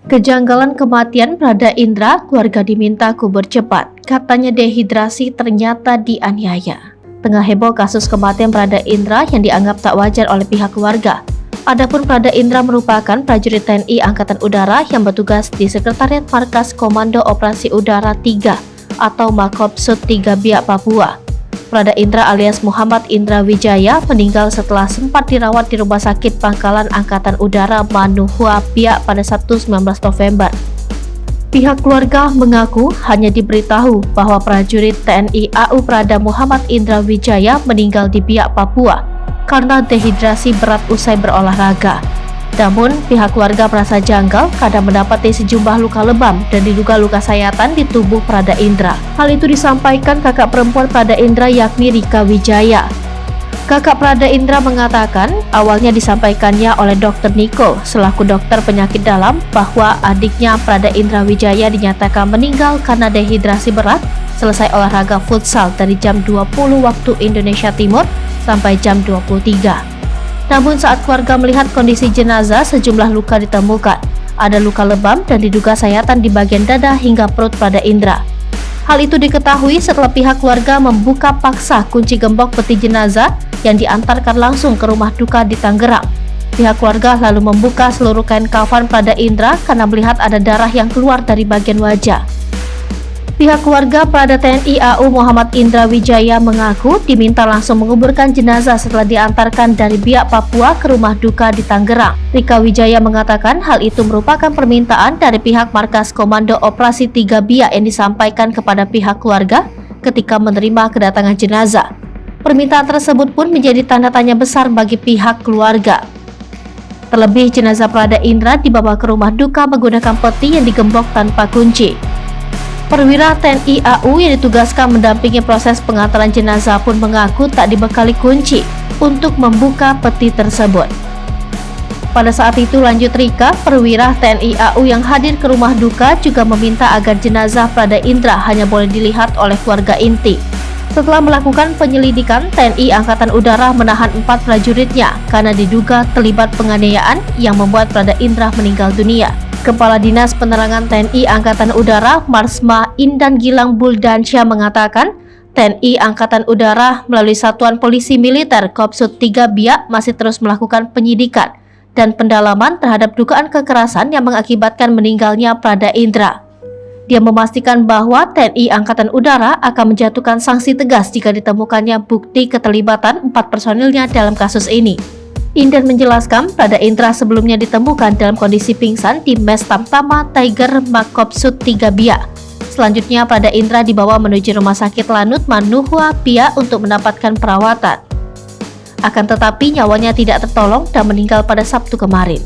Kejanggalan kematian Prada Indra, keluarga diminta kubur cepat. Katanya dehidrasi, ternyata dianiaya. Tengah heboh kasus kematian Prada Indra yang dianggap tak wajar oleh pihak keluarga. Adapun Prada Indra merupakan prajurit TNI Angkatan Udara yang bertugas di Sekretariat Markas Komando Operasi Udara 3 atau Makopsud 3 Biak, Papua. Prada Indra alias Muhammad Indra Wijaya meninggal setelah sempat dirawat di Rumah Sakit Pangkalan Angkatan Udara Manuhua, Biak pada Sabtu 19 November. Pihak keluarga mengaku hanya diberitahu bahwa prajurit TNI AU Prada Muhammad Indra Wijaya meninggal di Biak, Papua karena dehidrasi berat usai berolahraga. Namun, pihak keluarga merasa janggal karena mendapati sejumlah luka lebam dan diduga luka sayatan di tubuh Prada Indra. Hal itu disampaikan kakak perempuan Prada Indra yakni Rika Wijaya. Kakak Prada Indra mengatakan awalnya disampaikannya oleh Dr. Niko selaku dokter penyakit dalam bahwa adiknya Prada Indra Wijaya dinyatakan meninggal karena dehidrasi berat selesai olahraga futsal dari jam 20 waktu Indonesia Timur sampai jam 23. Namun saat keluarga melihat kondisi jenazah, sejumlah luka ditemukan. Ada luka lebam dan diduga sayatan di bagian dada hingga perut Prada Indra. Hal itu diketahui setelah pihak keluarga membuka paksa kunci gembok peti jenazah yang diantarkan langsung ke rumah duka di Tangerang. Pihak keluarga lalu membuka seluruh kain kafan Prada Indra karena melihat ada darah yang keluar dari bagian wajah. Pihak keluarga Prada TNI AU Muhammad Indra Wijaya mengaku diminta langsung menguburkan jenazah setelah diantarkan dari Biak, Papua ke rumah duka di Tangerang. Rika Wijaya mengatakan hal itu merupakan permintaan dari pihak Markas Komando Operasi 3 Biak yang disampaikan kepada pihak keluarga ketika menerima kedatangan jenazah. Permintaan tersebut pun menjadi tanda tanya besar bagi pihak keluarga. Terlebih jenazah Prada Indra dibawa ke rumah duka menggunakan peti yang digembok tanpa kunci. Perwira TNI AU yang ditugaskan mendampingi proses pengantaran jenazah pun mengaku tak dibekali kunci untuk membuka peti tersebut. Pada saat itu, lanjut Rika, perwira TNI AU yang hadir ke rumah duka juga meminta agar jenazah Prada Indra hanya boleh dilihat oleh keluarga inti. Setelah melakukan penyelidikan, TNI Angkatan Udara menahan 4 prajuritnya karena diduga terlibat penganiayaan yang membuat Prada Indra meninggal dunia. Kepala Dinas Penerangan TNI Angkatan Udara Marsma Indan Gilang Buldansyah mengatakan TNI Angkatan Udara melalui Satuan Polisi Militer Kopsud 3 Biak masih terus melakukan penyidikan dan pendalaman terhadap dugaan kekerasan yang mengakibatkan meninggalnya Prada Indra. Dia memastikan bahwa TNI Angkatan Udara akan menjatuhkan sanksi tegas jika ditemukannya bukti keterlibatan 4 personilnya dalam kasus ini. Indan menjelaskan Prada Indra sebelumnya ditemukan dalam kondisi pingsan di Mes Tamtama Tiger Makopsud 3 Biak. Selanjutnya Prada Indra dibawa menuju Rumah Sakit Lanut Manuhua, Biak untuk mendapatkan perawatan. Akan tetapi nyawanya tidak tertolong dan meninggal pada Sabtu kemarin.